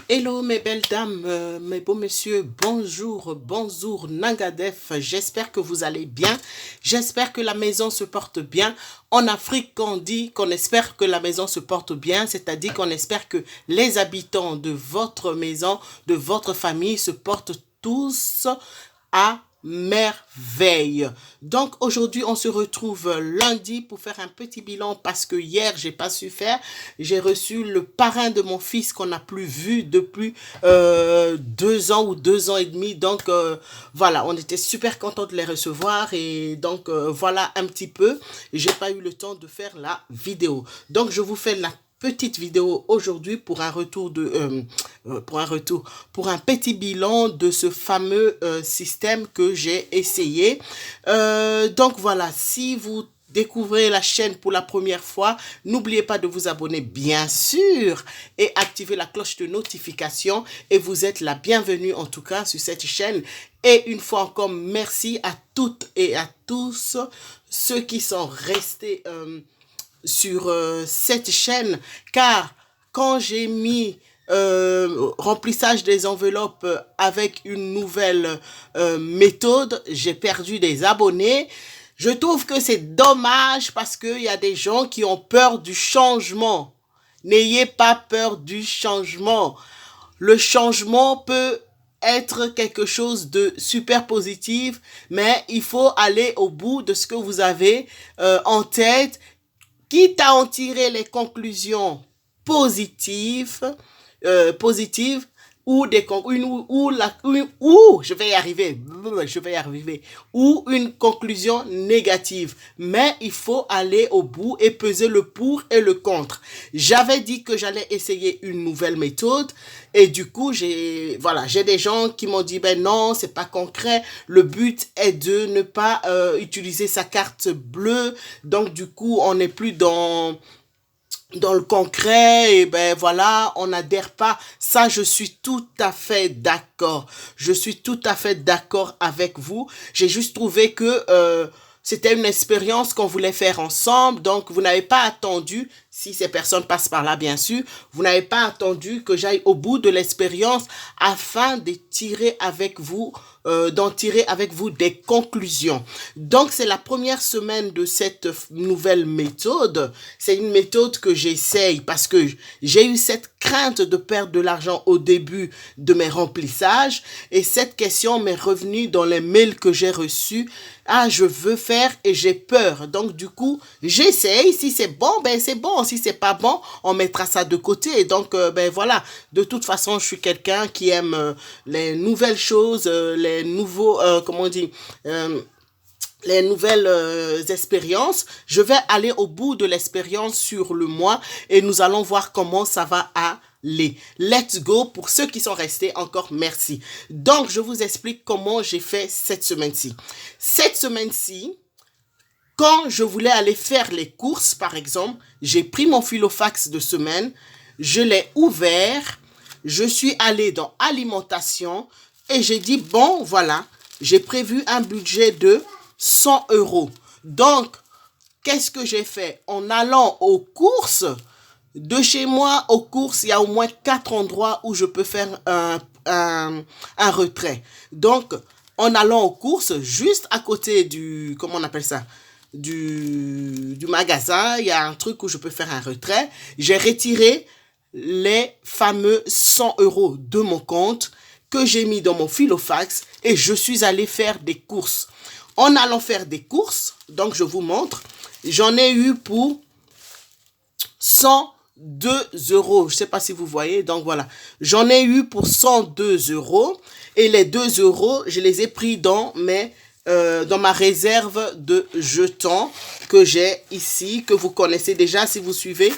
Hello mes belles dames, mes beaux messieurs, bonjour, bonjour Nangadef, j'espère que vous allez bien, j'espère que la maison se porte bien. En Afrique, on dit qu'on espère que la maison se porte bien, c'est-à-dire qu'on espère que les habitants de votre maison, de votre famille se portent tous à merveille. Donc aujourd'hui, on se retrouve lundi pour faire un petit bilan parce que hier, j'ai pas su faire. J'ai reçu le parrain de mon fils qu'on n'a plus vu depuis 2 ans ou 2 ans et demi. Donc voilà, on était super contents de les recevoir et donc voilà un petit peu. J'ai pas eu le temps de faire la vidéo. Donc je vous fais la petite vidéo aujourd'hui pour un petit bilan de ce fameux système que j'ai essayé. Donc voilà, si vous découvrez la chaîne pour la première fois, n'oubliez pas de vous abonner bien sûr et activer la cloche de notification et vous êtes la bienvenue en tout cas sur cette chaîne. Et une fois encore, merci à toutes et à tous ceux qui sont restés sur cette chaîne car quand j'ai mis remplissage des enveloppes avec une nouvelle méthode, j'ai perdu des abonnés. Je trouve que c'est dommage parce qu'il y a des gens qui ont peur du changement. N'ayez pas peur du changement. Le changement peut être quelque chose de super positif, mais il faut aller au bout de ce que vous avez en tête, quitte à en tirer les conclusions positives ou des je vais y arriver ou une conclusion négative, mais il faut aller au bout et peser le pour et le contre. J'avais dit que j'allais essayer une nouvelle méthode et du coup j'ai des gens qui m'ont dit ben non, c'est pas concret, le but est de ne pas utiliser sa carte bleue, donc du coup on n'est plus dans le concret, et ben voilà, on n'adhère pas. Ça, je suis tout à fait d'accord. Je suis tout à fait d'accord avec vous. J'ai juste trouvé que c'était une expérience qu'on voulait faire ensemble. Donc, vous n'avez pas attendu, si ces personnes passent par là, bien sûr, vous n'avez pas attendu que j'aille au bout de l'expérience afin de tirer avec vous d'en tirer avec vous des conclusions. Donc, c'est la première semaine de cette nouvelle méthode. C'est une méthode que j'essaye parce que j'ai eu cette crainte de perdre de l'argent au début de mes remplissages et cette question m'est revenue dans les mails que j'ai reçus. Ah, je veux faire et j'ai peur. Donc, du coup, j'essaye. Si c'est bon, ben c'est bon. Si c'est pas bon, on mettra ça de côté. Et donc, ben voilà. De toute façon, je suis quelqu'un qui aime les nouvelles choses, les nouveaux, comment on dit, les nouvelles expériences. Je vais aller au bout de l'expérience sur le mois et nous allons voir comment ça va aller. Let's go. Pour ceux qui sont restés, encore merci. Donc, je vous explique comment j'ai fait cette semaine-ci. Cette semaine-ci, quand je voulais aller faire les courses, par exemple, j'ai pris mon filofax de semaine, je l'ai ouvert, je suis allé dans alimentation et j'ai dit, bon, voilà, j'ai prévu un budget de 100 euros. Donc, qu'est-ce que j'ai fait? En allant aux courses, de chez moi aux courses, il y a au moins 4 endroits où je peux faire un retrait. Donc, en allant aux courses, juste à côté du, comment on appelle ça? Du magasin, il y a un truc où je peux faire un retrait. J'ai retiré les fameux 100 euros de mon compte que j'ai mis dans mon filofax et je suis allé faire des courses. En allant faire des courses, donc je vous montre, j'en ai eu pour 102 euros. Je ne sais pas si vous voyez, donc voilà. J'en ai eu pour 102 euros et les 2 euros, je les ai pris dans ma réserve de jetons que j'ai ici, que vous connaissez déjà si vous suivez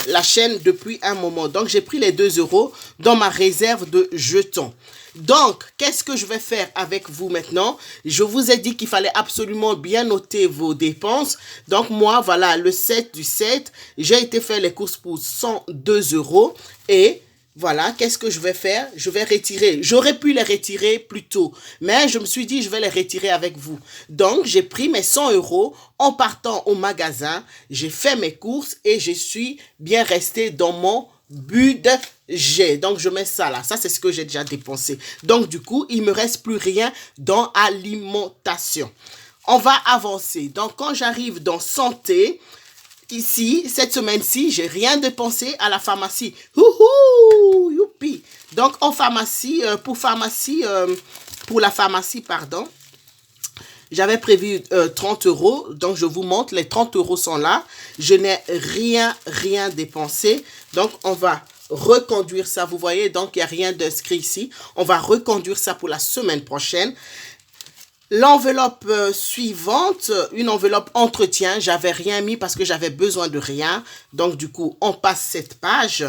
la chaîne depuis un moment. Donc, j'ai pris les 2 euros dans ma réserve de jetons. Donc, qu'est-ce que je vais faire avec vous maintenant? Je vous ai dit qu'il fallait absolument bien noter vos dépenses. Donc, moi, voilà, le 7 du 7, j'ai été faire les courses pour 102 euros et voilà, qu'est-ce que je vais faire? Je vais retirer. J'aurais pu les retirer plus tôt, mais je me suis dit, je vais les retirer avec vous. Donc, j'ai pris mes 100 euros en partant au magasin, j'ai fait mes courses et je suis bien resté dans mon budget. Donc, je mets ça là. Ça, c'est ce que j'ai déjà dépensé. Donc, du coup, il me reste plus rien dans alimentation. On va avancer. Donc, quand j'arrive dans santé, ici, cette semaine-ci, j'ai rien dépensé à la pharmacie. Youhou, youpi. Donc, en pharmacie, pour la pharmacie, pardon, j'avais prévu 30 euros, donc je vous montre, les 30 euros sont là. Je n'ai rien dépensé. Donc, on va reconduire ça. Vous voyez, donc il n'y a rien d'inscrit ici. On va reconduire ça pour la semaine prochaine. L'enveloppe suivante, une enveloppe entretien, j'avais rien mis parce que j'avais besoin de rien. Donc, du coup, on passe cette page.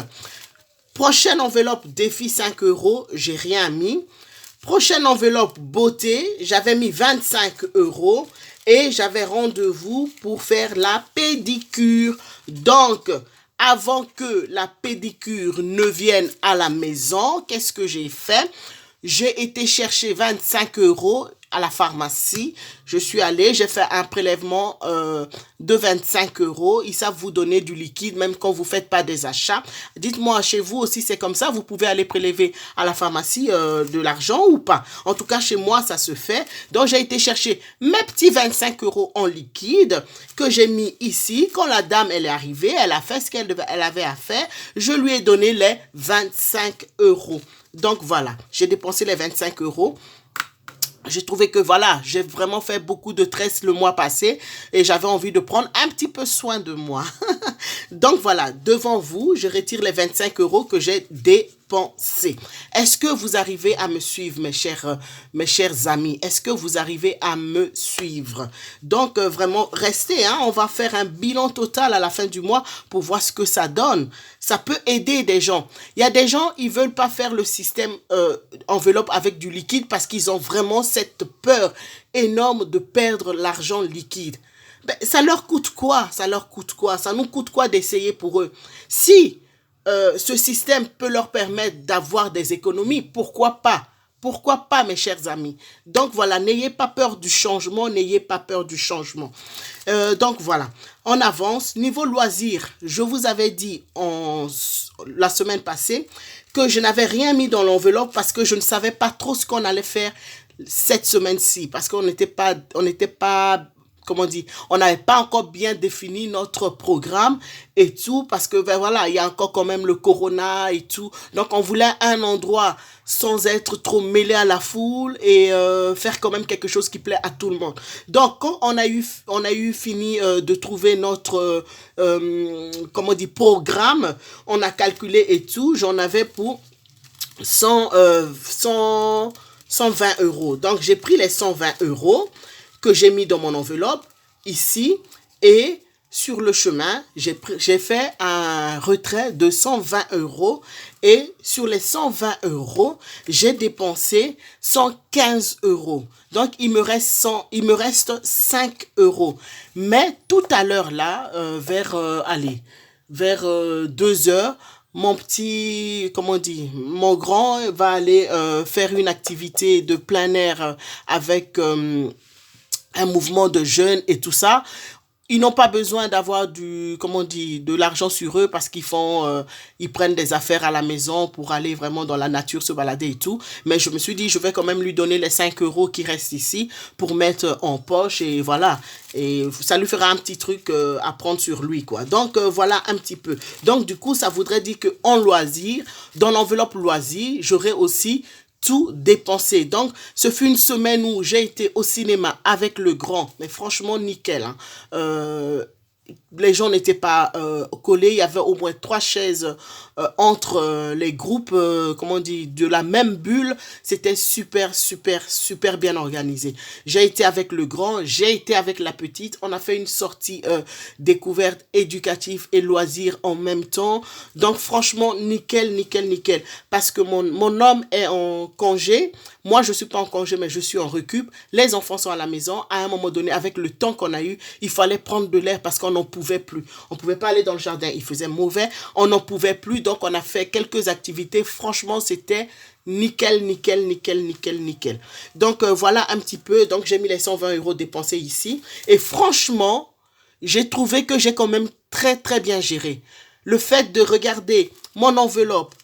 Prochaine enveloppe défi 5 euros, j'ai rien mis. Prochaine enveloppe beauté, j'avais mis 25 euros et j'avais rendez-vous pour faire la pédicure. Donc, avant que la pédicure ne vienne à la maison, qu'est-ce que j'ai fait? J'ai été chercher 25 euros à la pharmacie. Je suis allée, j'ai fait un prélèvement de 25 euros. Ils savent vous donner du liquide même quand vous ne faites pas des achats. Dites-moi, chez vous aussi c'est comme ça? Vous pouvez aller prélever à la pharmacie de l'argent ou pas? En tout cas, chez moi, ça se fait. Donc, j'ai été chercher mes petits 25 euros en liquide que j'ai mis ici. Quand la dame, elle est arrivée, elle a fait ce qu'elle avait à faire. Je lui ai donné les 25 euros. Donc, voilà, j'ai dépensé les 25 euros. J'ai trouvé que voilà, j'ai vraiment fait beaucoup de tresses le mois passé et j'avais envie de prendre un petit peu soin de moi. Donc voilà, devant vous, je retire les 25 euros que j'ai dépensés. Est-ce que vous arrivez à me suivre, mes chers amis? Est-ce que vous arrivez à me suivre? Donc vraiment, restez, hein, on va faire un bilan total à la fin du mois pour voir ce que ça donne. Ça peut aider des gens. Il y a des gens, ils veulent pas faire le système enveloppe avec du liquide parce qu'ils ont vraiment cette peur énorme de perdre l'argent liquide. Ben, ça leur coûte quoi? Ça leur coûte quoi? Ça nous coûte quoi d'essayer pour eux? Si ce système peut leur permettre d'avoir des économies, pourquoi pas? Pourquoi pas, mes chers amis? Donc voilà, n'ayez pas peur du changement, n'ayez pas peur du changement. Donc voilà, on avance. Niveau loisirs, je vous avais dit la semaine passée que je n'avais rien mis dans l'enveloppe parce que je ne savais pas trop ce qu'on allait faire cette semaine-ci. Parce qu'on n'était pas, comment dire, on n'avait pas encore bien défini notre programme et tout, parce que ben voilà, il y a encore quand même le corona et tout. Donc, on voulait un endroit sans être trop mêlé à la foule et faire quand même quelque chose qui plaît à tout le monde. Donc, quand on a eu fini de trouver notre, comment dire, programme, on a calculé et tout, j'en avais pour 120 euros. Donc, j'ai pris les 120 euros que j'ai mis dans mon enveloppe ici et sur le chemin, j'ai fait un retrait de 120 euros et sur les 120 euros, j'ai dépensé 115 euros. Donc, il me reste 5 euros. Mais tout à l'heure là, vers 2 heures, mon petit, comment dire, mon grand va aller faire une activité de plein air avec un mouvement de jeunes et tout ça. Ils n'ont pas besoin d'avoir de l'argent sur eux parce ils prennent des affaires à la maison pour aller vraiment dans la nature, se balader et tout. Mais je me suis dit, je vais quand même lui donner les 5 euros qui restent ici pour mettre en poche et voilà. Et ça lui fera un petit truc à prendre sur lui, quoi. Donc, voilà un petit peu. Donc, du coup, ça voudrait dire qu'en loisir, dans l'enveloppe loisir, j'aurai aussi tout dépensé. Donc, ce fut une semaine où j'ai été au cinéma avec le grand, mais franchement, nickel. Hein. Les gens n'étaient pas collés. Il y avait au moins 3 chaises entre les groupes, comment on dit, de la même bulle. C'était super bien organisé. J'ai été avec le grand, j'ai été avec la petite. On a fait une sortie découverte éducative et loisirs en même temps. Donc franchement, nickel. Parce que mon homme est en congé. Moi, je suis pas en congé, mais je suis en récup. Les enfants sont à la maison. À un moment donné, avec le temps qu'on a eu, il fallait prendre de l'air parce qu'on n'en pouvait plus. On pouvait pas aller dans le jardin. Il faisait mauvais. On n'en pouvait plus. Donc, on a fait quelques activités. Franchement, c'était nickel. Donc, voilà un petit peu. Donc, j'ai mis les 120 euros dépensés ici. Et franchement, j'ai trouvé que j'ai quand même très bien géré. le fait de regarder mon enveloppe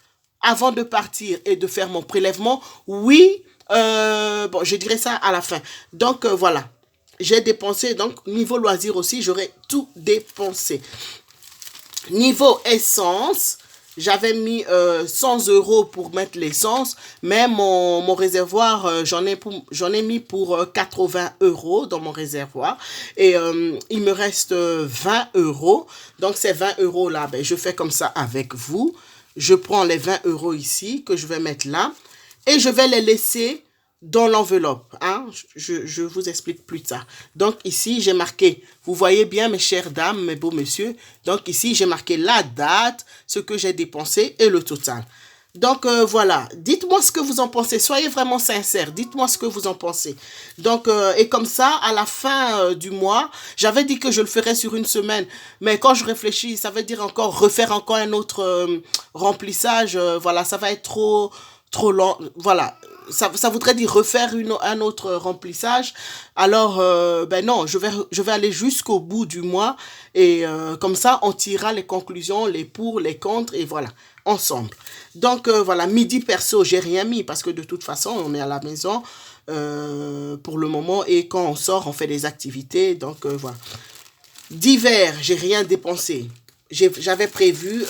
avant de partir et de faire mon prélèvement, oui, bon, je dirais ça à la fin. Donc, voilà. J'ai dépensé, donc, niveau loisir aussi, j'aurais tout dépensé. Niveau essence, j'avais mis 100 euros pour mettre l'essence, mais mon réservoir, j'en ai mis pour 80 euros dans mon réservoir. Et il me reste 20 euros. Donc, ces 20 euros là, ben, je fais comme ça avec vous. Je prends les 20 euros ici que je vais mettre là et je vais les laisser dans l'enveloppe. Hein? Je vous explique plus tard. Donc ici, j'ai marqué, vous voyez bien mes chères dames, mes beaux messieurs. Donc ici, j'ai marqué la date, ce que j'ai dépensé et le total. Donc voilà, dites-moi ce que vous en pensez, soyez vraiment sincères, dites-moi ce que vous en pensez. Donc, et comme ça, à la fin du mois, j'avais dit que je le ferais sur une semaine, mais quand je réfléchis, ça veut dire encore refaire encore un autre remplissage, voilà, ça va être trop lent, voilà. Ça voudrait dire refaire un autre remplissage. Alors, ben non, je vais aller jusqu'au bout du mois et comme ça, on tirera les conclusions, les pour, les contre et voilà, ensemble. Donc, voilà, midi perso, j'ai rien mis parce que de toute façon, on est à la maison pour le moment et quand on sort, on fait des activités. Donc, voilà. D'hiver, j'ai rien dépensé. J'avais prévu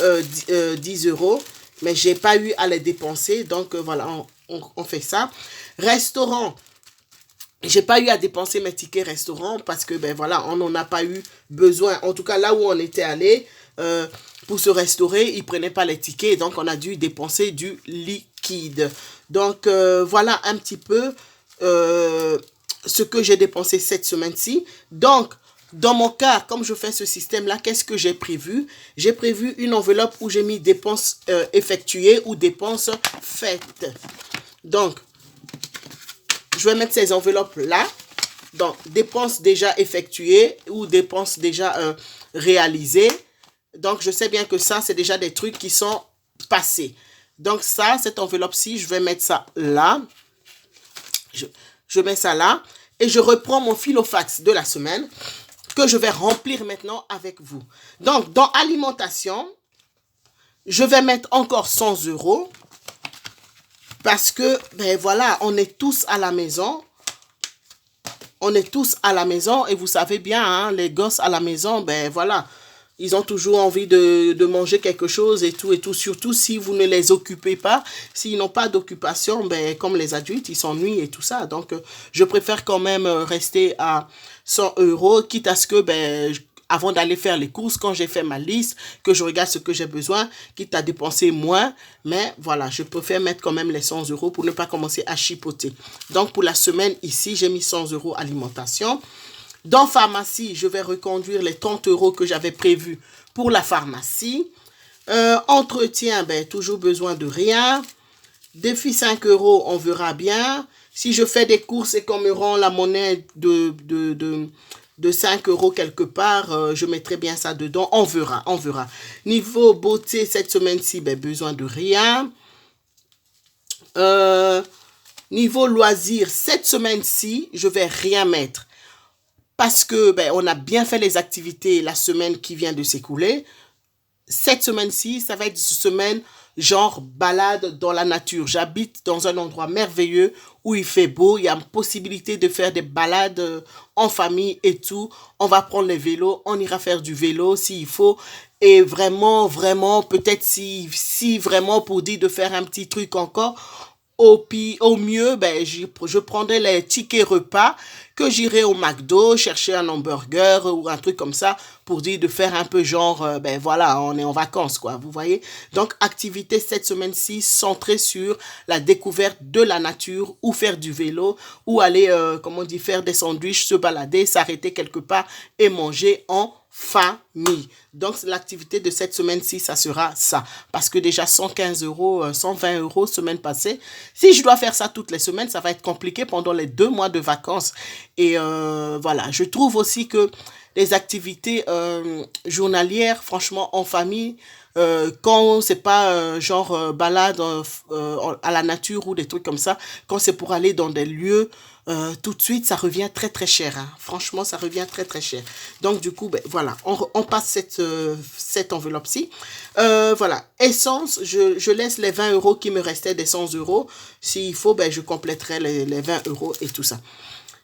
10 euros, mais j'ai pas eu à les dépenser. Donc, voilà, on fait ça. Restaurant, j'ai pas eu à dépenser mes tickets restaurant parce que, ben voilà, on n'en a pas eu besoin. En tout cas, là où on était allé pour se restaurer, ils prenaient pas les tickets. Donc, on a dû dépenser du liquide. Donc, voilà un petit peu ce que j'ai dépensé cette semaine-ci. Donc, dans mon cas, comme je fais ce système-là, qu'est-ce que j'ai prévu? J'ai prévu une enveloppe où j'ai mis dépenses effectuées ou dépenses faites. Donc, je vais mettre ces enveloppes-là. Donc, dépenses déjà effectuées ou dépenses déjà réalisées. Donc, je sais bien que ça, c'est déjà des trucs qui sont passés. Donc, ça, cette enveloppe-ci, je vais mettre ça là. Je mets ça là. Et je reprends mon fil au fax de la semaine que je vais remplir maintenant avec vous. Donc, dans alimentation, je vais mettre encore 100 euros. Parce que, ben voilà, on est tous à la maison. On est tous à la maison et vous savez bien, hein, les gosses à la maison, ben voilà, ils ont toujours envie de manger quelque chose et tout, surtout si vous ne les occupez pas, s'ils n'ont pas d'occupation, ben comme les adultes, ils s'ennuient et tout ça. Donc, je préfère quand même rester à 100 euros, quitte à ce que, ben, avant d'aller faire les courses, quand j'ai fait ma liste, que je regarde ce que j'ai besoin, quitte à dépenser moins. Mais voilà, je préfère mettre quand même les 100 euros pour ne pas commencer à chipoter. Donc, pour la semaine, ici, j'ai mis 100 euros alimentation. Dans pharmacie, je vais reconduire les 30 euros que j'avais prévus pour la pharmacie. Entretien, ben, toujours besoin de rien. Défi 5 euros, on verra bien. Si je fais des courses et qu'on me rend la monnaie de 5 euros quelque part, je mettrai bien ça dedans. On verra, on verra. Niveau beauté, cette semaine-ci, ben, besoin de rien. Niveau loisir, cette semaine-ci, je vais rien mettre. Parce que ben, on a bien fait les activités la semaine qui vient de s'écouler. Cette semaine-ci, ça va être une semaine genre balade dans la nature. J'habite dans un endroit merveilleux où il fait beau. Il y a une possibilité de faire des balades en famille et tout. On va prendre les vélos. On ira faire du vélo s'il faut. Et vraiment, vraiment, peut-être si vraiment pour dire de faire un petit truc encore, au mieux, ben, je prendrai les tickets repas que j'irai au McDo chercher un hamburger ou un truc comme ça pour dire de faire un peu genre, ben voilà, on est en vacances, quoi, vous voyez. Donc, activité cette semaine-ci centrée sur la découverte de la nature ou faire du vélo ou aller, comment on dit, faire des sandwichs, se balader, s'arrêter quelque part et manger en famille. Donc, l'activité de cette semaine-ci, ça sera ça. Parce que déjà, 115 euros, 120 euros semaine passée. Si je dois faire ça toutes les semaines, ça va être compliqué pendant les 2 mois de vacances. Et voilà, je trouve aussi que les activités journalières, franchement, en famille, quand c'est pas genre balade à la nature ou des trucs comme ça, quand c'est pour aller dans des lieux, tout de suite, ça revient très très cher. Hein. Franchement, ça revient très très cher. Donc du coup, ben, voilà, on passe cette enveloppe-ci. Voilà, essence, je laisse les 20 euros qui me restaient des 100 euros. S'il faut, ben, je compléterai les 20 euros et tout ça.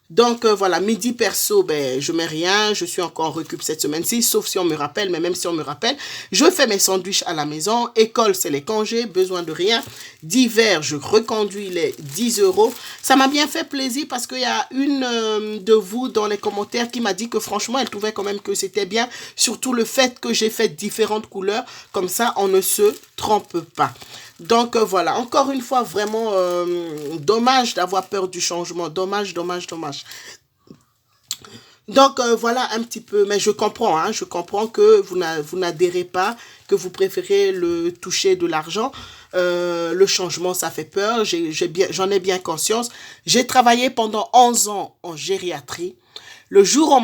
Donc voilà, midi perso, ben je mets rien, je suis encore en récup cette semaine-ci, sauf si on me rappelle, mais même si on me rappelle, je fais mes sandwichs à la maison, école c'est les congés, besoin de rien, d'hiver je reconduis les 10 euros. Ça m'a bien fait plaisir parce qu'il y a une de vous dans les commentaires qui m'a dit que franchement elle trouvait quand même que c'était bien, surtout le fait que j'ai fait différentes couleurs, comme ça on ne se trompe pas. Donc voilà, encore une fois, vraiment dommage d'avoir peur du changement. Dommage, dommage, dommage. Donc voilà un petit peu, mais je comprends, hein, je comprends que vous n'adhérez pas, que vous préférez le toucher de l'argent. Le changement, ça fait peur, j'en ai bien conscience. J'ai travaillé pendant 11 ans en gériatrie. Le jour où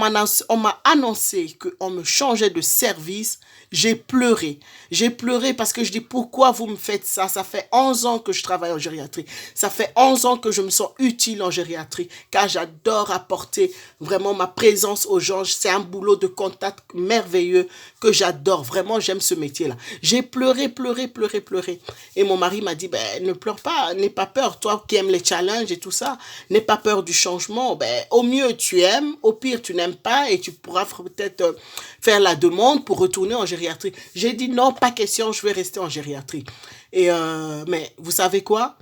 on m'a annoncé qu'on me changeait de service, j'ai pleuré. J'ai pleuré parce que je dis pourquoi vous me faites ça? Ça fait 11 ans que je travaille en gériatrie. Ça fait 11 ans que je me sens utile en gériatrie car j'adore apporter vraiment ma présence aux gens. C'est un boulot de contact merveilleux que j'adore. Vraiment, j'aime ce métier-là. J'ai pleuré, pleuré, pleuré, pleuré. Et mon mari m'a dit, ben, ne pleure pas, n'aie pas peur. Toi qui aimes les challenges et tout ça, n'aie pas peur du changement. Ben, au mieux, tu aimes. Au pire, tu n'aimes pas et tu pourras peut-être faire la demande pour retourner en gériatrie. J'ai dit non, pas question, je vais rester en gériatrie. Et mais vous savez quoi?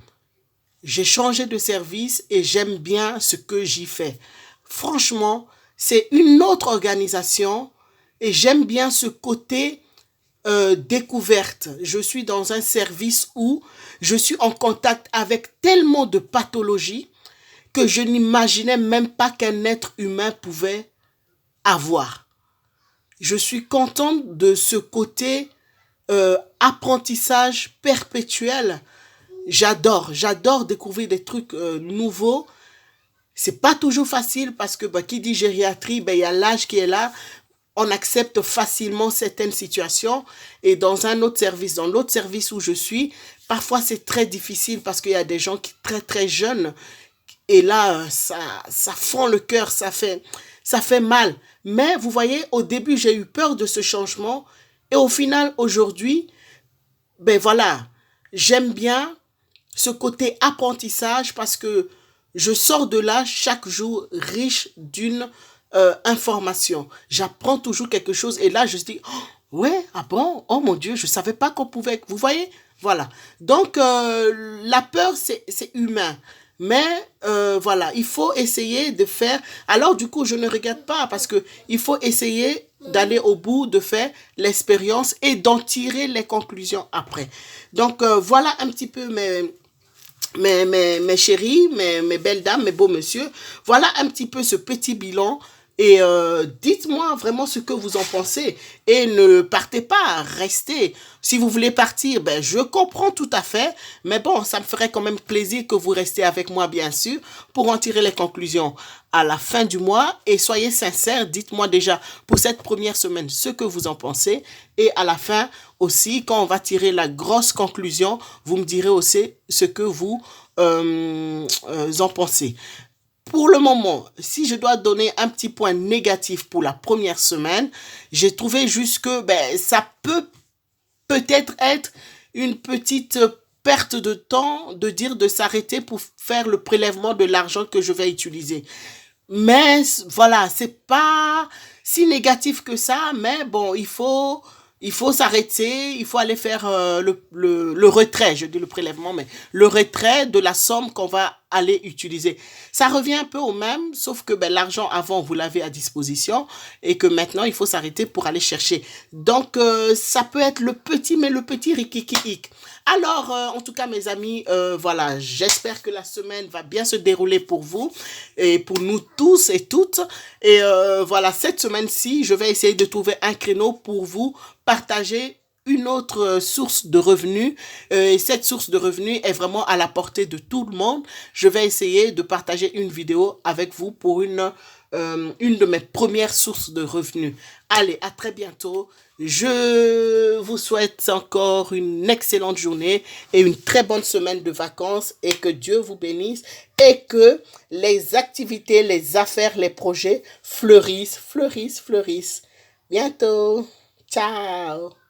J'ai changé de service et j'aime bien ce que j'y fais. Franchement, c'est une autre organisation et j'aime bien ce côté découverte. Je suis dans un service où je suis en contact avec tellement de pathologies que je n'imaginais même pas qu'un être humain pouvait avoir. Je suis contente de ce côté apprentissage perpétuel. J'adore découvrir des trucs nouveaux. C'est pas toujours facile parce que bah, qui dit gériatrie, ben, il y a l'âge qui est là. On accepte facilement certaines situations et dans l'autre service où je suis, parfois c'est très difficile parce qu'il y a des gens qui très très jeunes et là ça fend le cœur, ça fait mal. Mais vous voyez, au début j'ai eu peur de ce changement et au final aujourd'hui, ben voilà, j'aime bien ce côté apprentissage parce que je sors de là chaque jour riche d'une information. J'apprends toujours quelque chose et là je dis, oh, ouais, ah bon, oh mon Dieu, je ne savais pas qu'on pouvait. Vous voyez? Voilà. Donc la peur, c'est humain. Mais voilà, il faut essayer de faire. Alors du coup, je ne regrette pas parce que il faut essayer d'aller au bout, de faire l'expérience et d'en tirer les conclusions après. Donc voilà un petit peu mes chéris, mes belles dames, mes beaux messieurs. Voilà un petit peu ce petit bilan. Et dites-moi vraiment ce que vous en pensez. Et ne partez pas, restez. Si vous voulez partir, ben, je comprends tout à fait. Mais bon, ça me ferait quand même plaisir que vous restiez avec moi, bien sûr, pour en tirer les conclusions à la fin du mois. Et soyez sincères, dites-moi déjà pour cette première semaine ce que vous en pensez. Et à la fin aussi, quand on va tirer la grosse conclusion, vous me direz aussi ce que vous en pensez. Pour le moment, si je dois donner un petit point négatif pour la première semaine, j'ai trouvé juste que ben, ça peut-être être une petite perte de temps de dire de s'arrêter pour faire le prélèvement de l'argent que je vais utiliser. Mais voilà, c'est pas si négatif que ça, mais bon, il faut s'arrêter, il faut aller faire le retrait, je dis le prélèvement, mais le retrait de la somme qu'on va aller utiliser. Ça revient un peu au même, sauf que ben, l'argent avant, vous l'avez à disposition et que maintenant, il faut s'arrêter pour aller chercher. Donc, ça peut être mais le petit rikiki. Alors, en tout cas, mes amis, voilà, j'espère que la semaine va bien se dérouler pour vous et pour nous tous et toutes. Et voilà, cette semaine-ci, je vais essayer de trouver un créneau pour vous partager une autre source de revenus. Et cette source de revenus est vraiment à la portée de tout le monde. Je vais essayer de partager une vidéo avec vous pour une une de mes premières sources de revenus. Allez, à très bientôt. Je vous souhaite encore une excellente journée et une très bonne semaine de vacances et que Dieu vous bénisse et que les activités, les affaires, les projets fleurissent, fleurissent, fleurissent. Bientôt. Ciao.